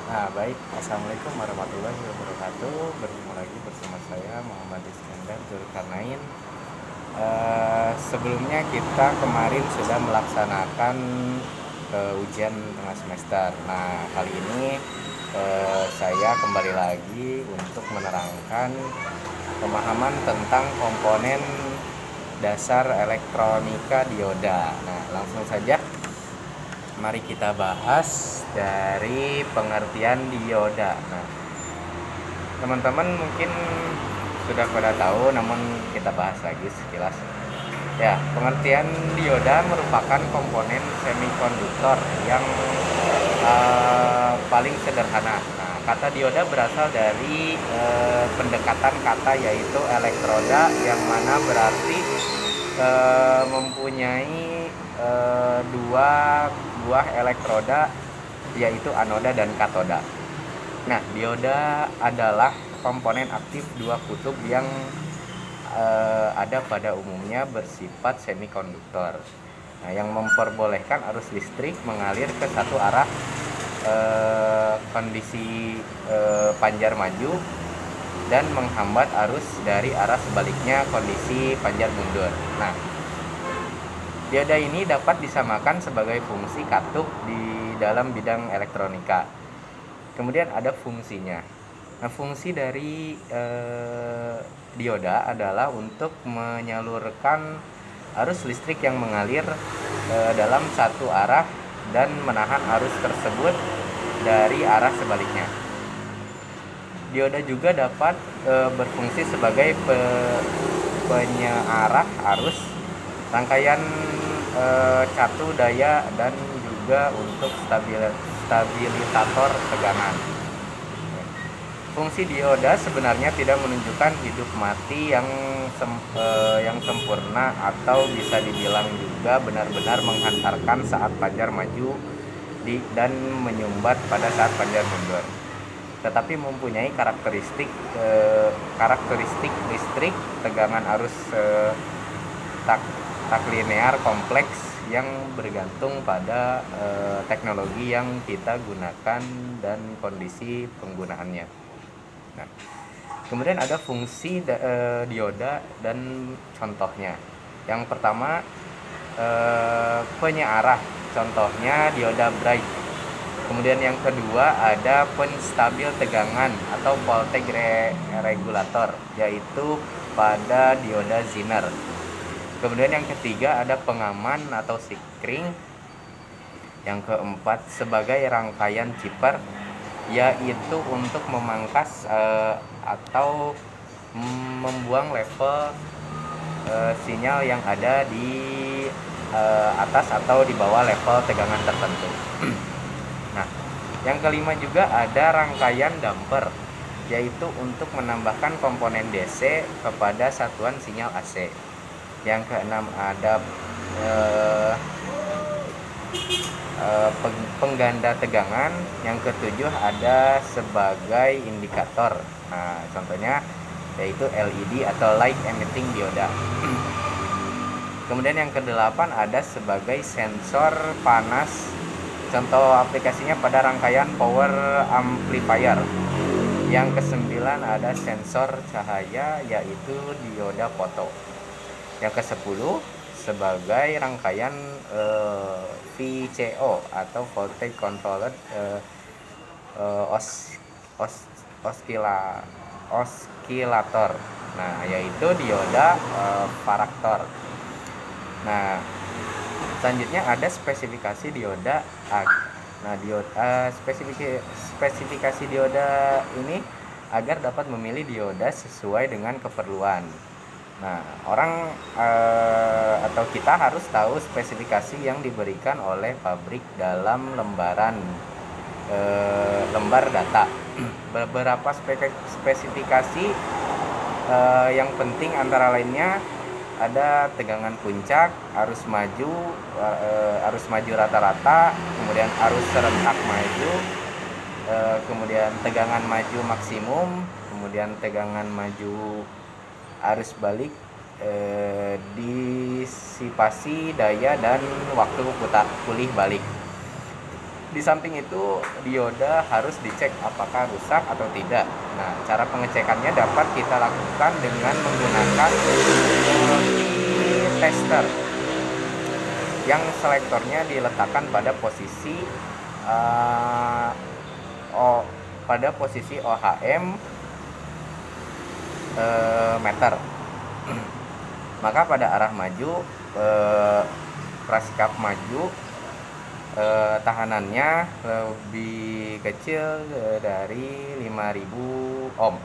Baik. Assalamualaikum warahmatullahi wabarakatuh. Bertemu lagi bersama saya Muhammad Iskandar Zulkarnain. Sebelumnya kita kemarin sudah melaksanakan ujian tengah semester. Nah, kali ini saya kembali lagi untuk menerangkan pemahaman tentang komponen dasar elektronika dioda. Nah, langsung saja mari kita bahas dari pengertian dioda. Nah, teman-teman mungkin sudah pada tahu, namun kita bahas lagi sekilas. Ya, pengertian dioda merupakan komponen semikonduktor yang paling sederhana. Nah, kata dioda berasal dari pendekatan kata yaitu elektroda, yang mana berarti mempunyai dua buah elektroda yaitu anoda dan katoda. Nah, dioda adalah komponen aktif dua kutub yang ada pada umumnya bersifat semikonduktor. Nah, yang memperbolehkan arus listrik mengalir ke satu arah kondisi panjar maju dan menghambat arus dari arah sebaliknya kondisi panjar mundur. Nah, dioda ini dapat disamakan sebagai fungsi katup di dalam bidang elektronika. Kemudian ada fungsinya. Nah, fungsi dari dioda adalah untuk menyalurkan arus listrik yang mengalir dalam satu arah dan menahan arus tersebut dari arah sebaliknya. Dioda juga dapat berfungsi sebagai penyearah arus, rangkaian catu daya, dan juga untuk stabilisator tegangan. Fungsi dioda sebenarnya tidak menunjukkan hidup mati yang sempurna, atau bisa dibilang juga benar-benar menghantarkan saat panjar maju dan menyumbat pada saat panjar mundur. Tetapi mempunyai karakteristik listrik tegangan arus tak linear kompleks yang bergantung pada teknologi yang kita gunakan dan kondisi penggunaannya. Nah, kemudian ada fungsi dioda dan contohnya. Yang pertama, penyearah, contohnya dioda bright. Kemudian yang kedua ada penstabil tegangan atau voltage regulator, yaitu pada dioda Zener. Kemudian yang ketiga ada pengaman atau sikring. Yang keempat sebagai rangkaian chipper, yaitu untuk memangkas atau membuang level sinyal yang ada di atas atau di bawah level tegangan tertentu. Nah, yang kelima juga ada rangkaian damper, yaitu untuk menambahkan komponen DC kepada satuan sinyal AC. Yang keenam ada pengganda tegangan. Yang ketujuh ada sebagai indikator. Nah, contohnya yaitu LED atau light emitting dioda. Kemudian yang kedelapan ada sebagai sensor panas. Contoh aplikasinya pada rangkaian power amplifier. Yang kesembilan ada sensor cahaya, yaitu dioda foto. Yang ke-10 sebagai rangkaian VCO atau voltage controlled oscillator. Nah, yaitu dioda varaktor. Nah, selanjutnya ada spesifikasi dioda. Nah, spesifikasi dioda ini agar dapat memilih dioda sesuai dengan keperluan. Nah, orang atau kita harus tahu spesifikasi yang diberikan oleh pabrik dalam lembar data. Beberapa spesifikasi yang penting antara lainnya ada tegangan puncak, arus maju rata-rata, kemudian arus serentak maju, kemudian tegangan maju maksimum, kemudian tegangan maju arus balik, disipasi daya, dan waktu pulih balik. Di samping itu, dioda harus dicek apakah rusak atau tidak. Nah, cara pengecekannya dapat kita lakukan dengan menggunakan key tester yang selektornya diletakkan pada posisi uh, o, pada posisi OHM meter. Maka pada arah maju, prasikap maju, tahanannya lebih kecil dari 5000 ohm.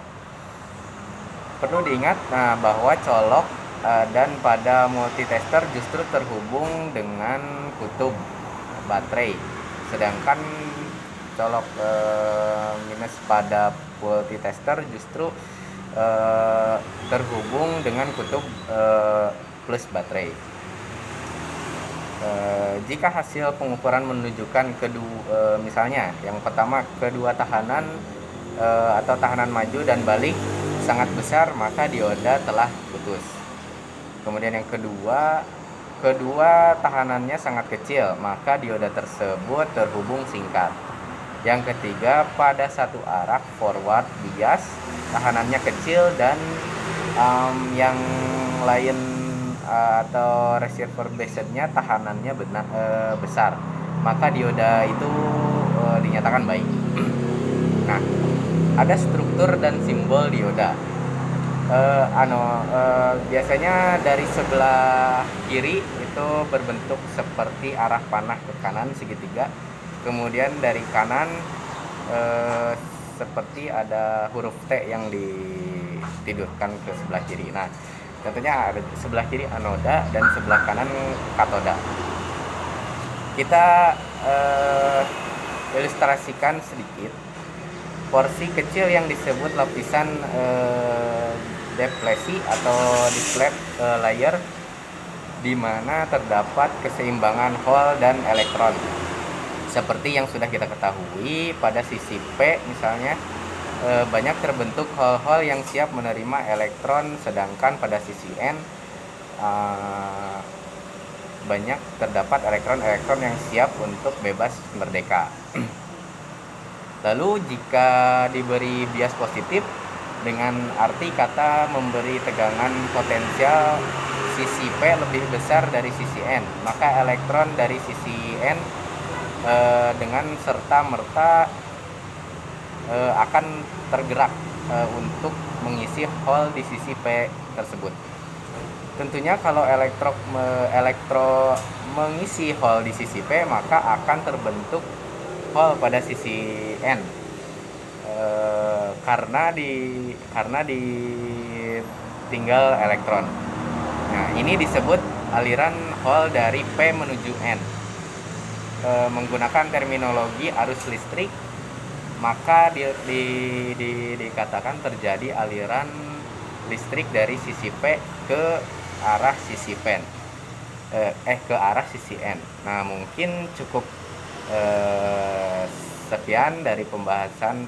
Perlu diingat bahwa colok dan pada multitester justru terhubung dengan kutub baterai, sedangkan colok minus pada multitester justru terhubung dengan kutub plus baterai. Jika hasil pengukuran menunjukkan misalnya yang pertama kedua tahanan atau tahanan maju dan balik sangat besar, maka dioda telah putus. Kemudian yang kedua tahanannya sangat kecil, maka dioda tersebut terhubung singkat. Yang ketiga, pada satu arah forward bias tahanannya kecil dan yang lain atau receiver based-nya tahanannya besar, maka dioda itu dinyatakan baik. Nah, ada struktur dan simbol dioda. Biasanya dari sebelah kiri itu berbentuk seperti arah panah ke kanan segitiga. Kemudian dari kanan seperti ada huruf T yang ditidurkan ke sebelah kiri. Nah, tentunya ada sebelah kiri anoda dan sebelah kanan katoda. Kita ilustrasikan sedikit. Porsi kecil yang disebut lapisan deplesi atau deflate layer, di mana terdapat keseimbangan hole dan elektron. Seperti yang sudah kita ketahui, pada sisi P misalnya banyak terbentuk hole-hole yang siap menerima elektron, sedangkan pada sisi N banyak terdapat elektron-elektron yang siap untuk bebas merdeka. Lalu jika diberi bias positif dengan arti kata memberi tegangan potensial sisi P lebih besar dari sisi N, maka elektron dari sisi N dengan serta-merta akan tergerak untuk mengisi hole di sisi P tersebut. Tentunya kalau elektro mengisi hole di sisi P, maka akan terbentuk hole pada sisi N karena ditinggal elektron. Nah, ini disebut aliran hole dari P menuju N. Menggunakan terminologi arus listrik, maka dikatakan terjadi aliran listrik dari sisi P ke arah sisi N. Ke arah sisi N. Nah, mungkin cukup sekian dari pembahasan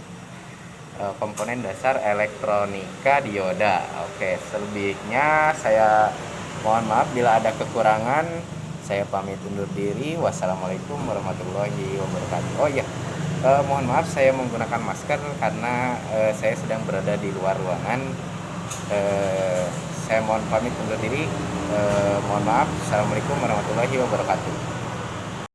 komponen dasar elektronika dioda. Oke, selebihnya saya mohon maaf bila ada kekurangan. Saya pamit undur diri. Wassalamualaikum warahmatullahi wabarakatuh. Oh iya, mohon maaf saya menggunakan masker karena saya sedang berada di luar ruangan. Saya mohon pamit undur diri. Mohon maaf. Assalamualaikum warahmatullahi wabarakatuh.